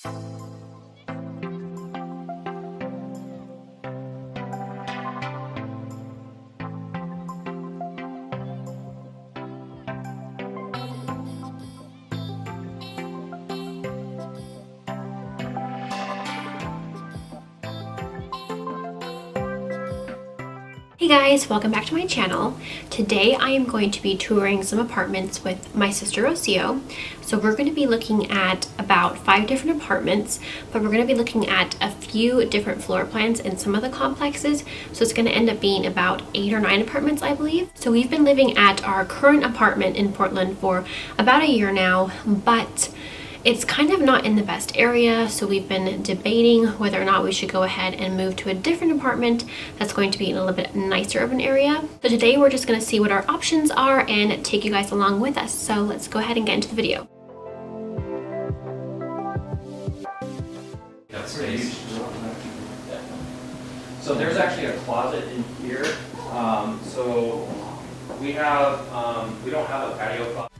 Hey guys, welcome back to my channel. Today I am going to be touring some apartments with my sister Rocio. So we're going to be looking at about 5 different apartments, but we're going to be looking at a few different floor plans in some of the complexes. So it's going to end up being about 8 or 9 apartments, I believe. So we've been living at our current apartment in Portland for about a year now, but it's kind of not in the best area, so we've been debating whether or not we should go ahead and move to a different apartment that's going to be in a little bit nicer of an area. So today we're just going to see what our options are and take you guys along with us. So let's go ahead and get into the video. Got space. Yeah. So there's actually a closet in here. So we don't have a patio closet.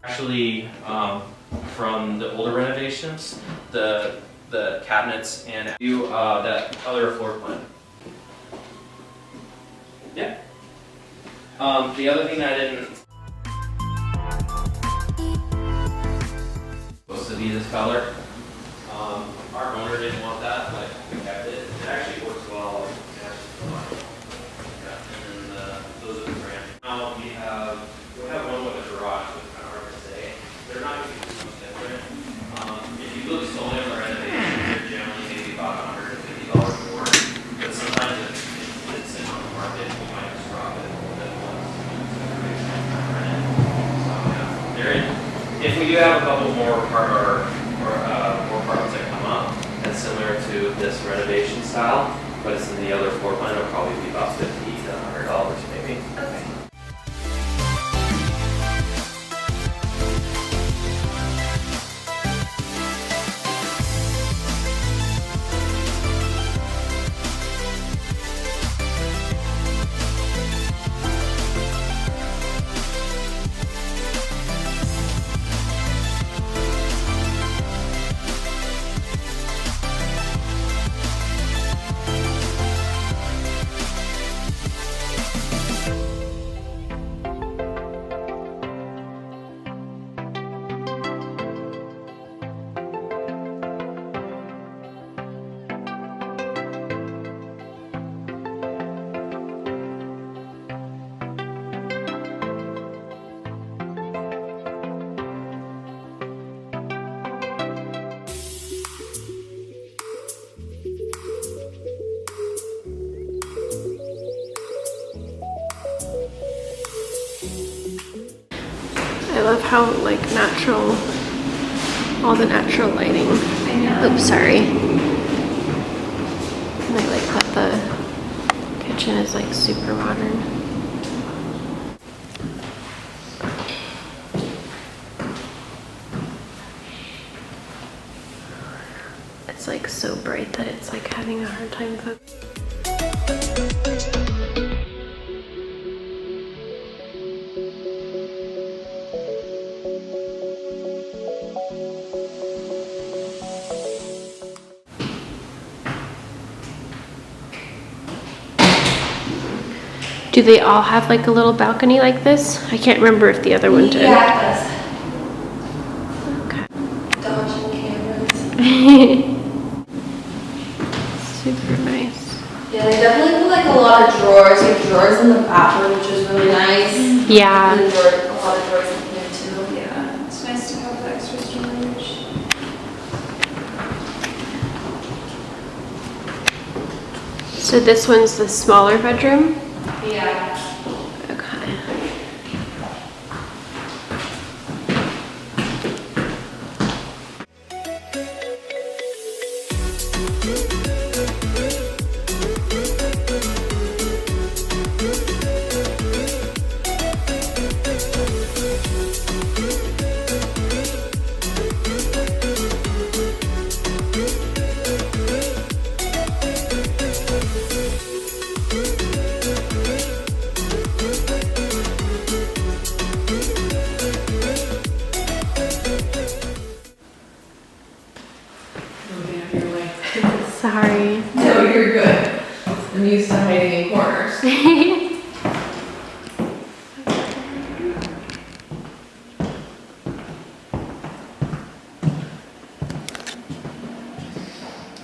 Actually, from the older renovations, the cabinets and that other floor plan. Yeah. The other thing I didn't supposed to be this color. Our owner didn't want that, but we kept it. It actually works well. Yeah, and then those are the brand. Now we have one with a garage. They're not going to be too much different. If you look solely on the renovations, they're generally maybe about $150 more. But sometimes if it's in on the market, we might just drop it. If we do have a couple more apartments that come up, that's similar to this renovation style, but it's in the other floor plan, it'll probably be about $50 to $100 maybe. Okay. I love how like natural, all the natural lighting. Oops, sorry. And I like that the kitchen is like super modern. It's like so bright that it's like having a hard time focusing. Do they all have like a little balcony like this? I can't remember if the other one did. Yeah, it does. Okay. Dodging cameras. Super nice. Yeah, they definitely put like a lot of drawers. You have drawers in the bathroom, which is really nice. Yeah. And a lot of drawers in here too. Yeah, it's nice to have the extra storage. So this one's the smaller bedroom? Yeah. Okay. Moving out of your way. Sorry. No, you're good. I'm used to hiding in corners.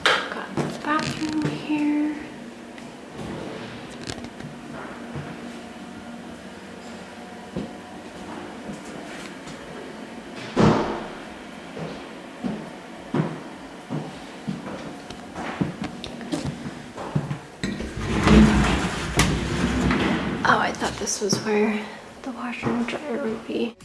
Got the bathroom here. Oh, I thought this was where the washer and dryer would be.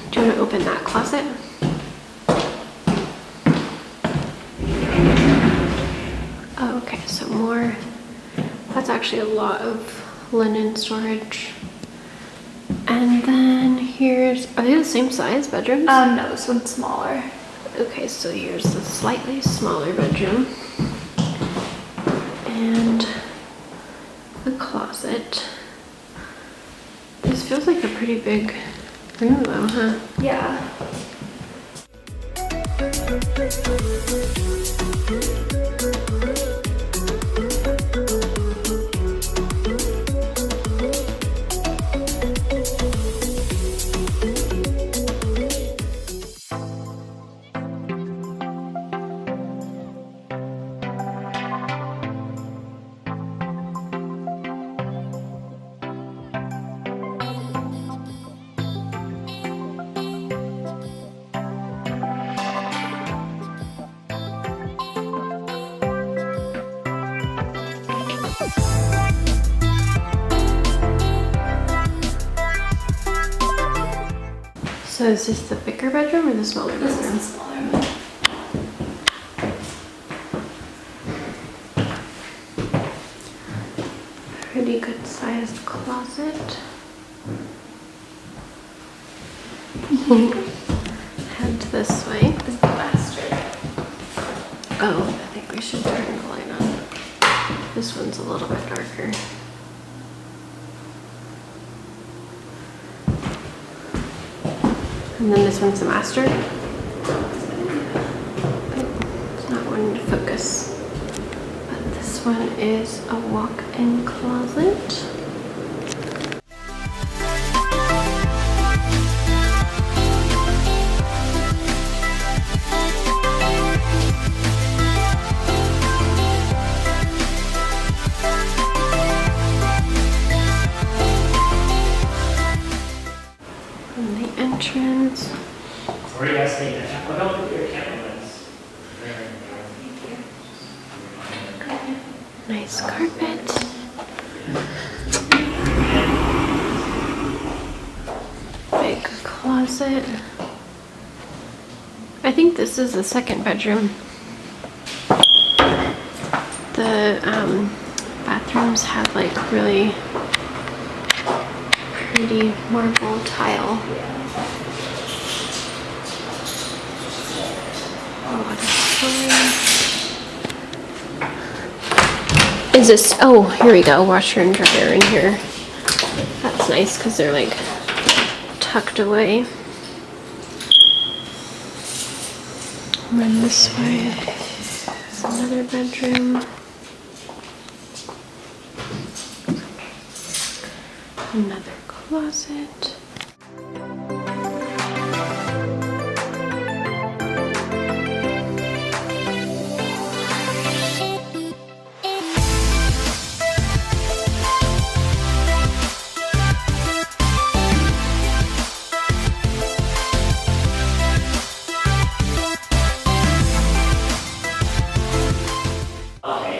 Do you want to open that closet? Oh, okay, so more. That's actually a lot of linen storage. And then here's, are they the same size bedrooms? No, this one's smaller. Okay, so here's the slightly smaller bedroom. And the closet. This feels like a pretty big room though, huh? Yeah. So is this the bigger bedroom or the smaller This is bedroom? the smaller one. Pretty good sized closet. Head this way. This is the master. Oh, I think we should turn the light on. This one's a little bit darker. And then this one's the master. It's not wanting to focus. But this one is a walk-in closet. And the entrance. Where are you guys staying at? Well, don't put your camera lens. Nice carpet. Big closet. I think this is the second bedroom. The bathrooms have like really pretty marble tile. A lot of storage. Is this, oh, here we go, washer and dryer in here. That's nice because they're like tucked away. And then this way is another bedroom. Another closet.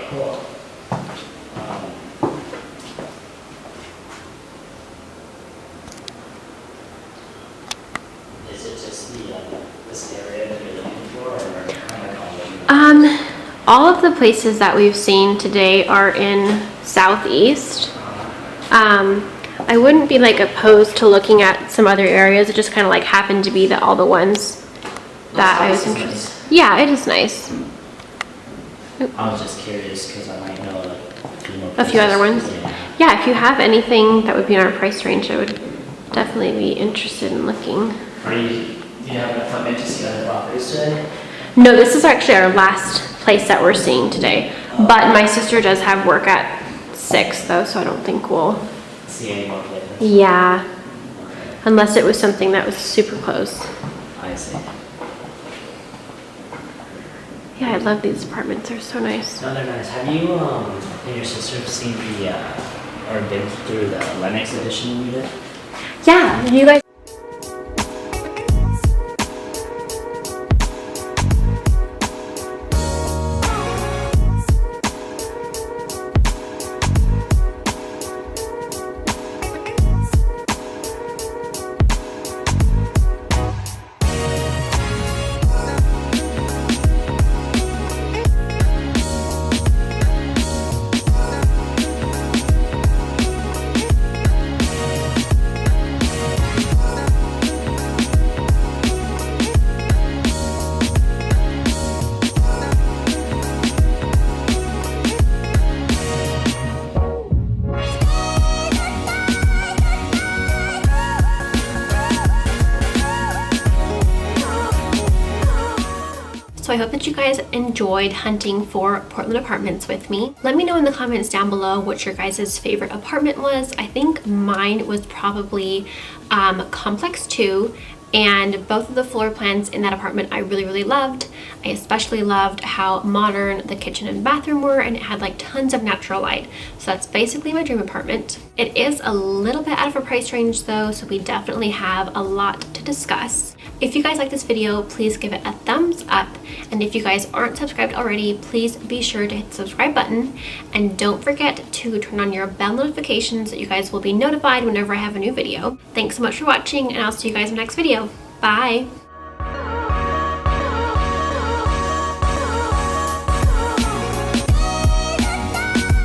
cool. Is it just this area that you're looking for, or kind of all over? All of the places that we've seen today are in Southeast. I wouldn't be like opposed to looking at some other areas. It just kind of like happened to be that all the ones that I was interested. Nice. Yeah, it is nice. I was just curious because I might know like A few other ones. Yeah. Yeah, if you have anything that would be in our price range, I would definitely be interested in looking. Do you have an appointment to see other properties today? No, this is actually our last place that we're seeing today. But my sister does have work at 6 though, so I don't think we'll. See any more places? Yeah, Okay. unless it was something that was super close. I see. Yeah, I love these apartments. They're so nice. No, they're nice. Have you and your sister seen the or been through the Lennox edition unit? Yeah, you guys. So I hope that you guys enjoyed hunting for Portland apartments with me. Let me know in the comments down below what your guys' favorite apartment was. I think mine was probably Complex 2, and both of the floor plans in that apartment I really loved. I especially loved how modern the kitchen and bathroom were, and it had like tons of natural light. So that's basically my dream apartment. It is a little bit out of our price range though, so we definitely have a lot to discuss. If you guys like this video, please give it a thumbs up. And if you guys aren't subscribed already, please be sure to hit the subscribe button. And don't forget to turn on your bell notifications so you guys will be notified whenever I have a new video. Thanks so much for watching, and I'll see you guys in the next video. Bye!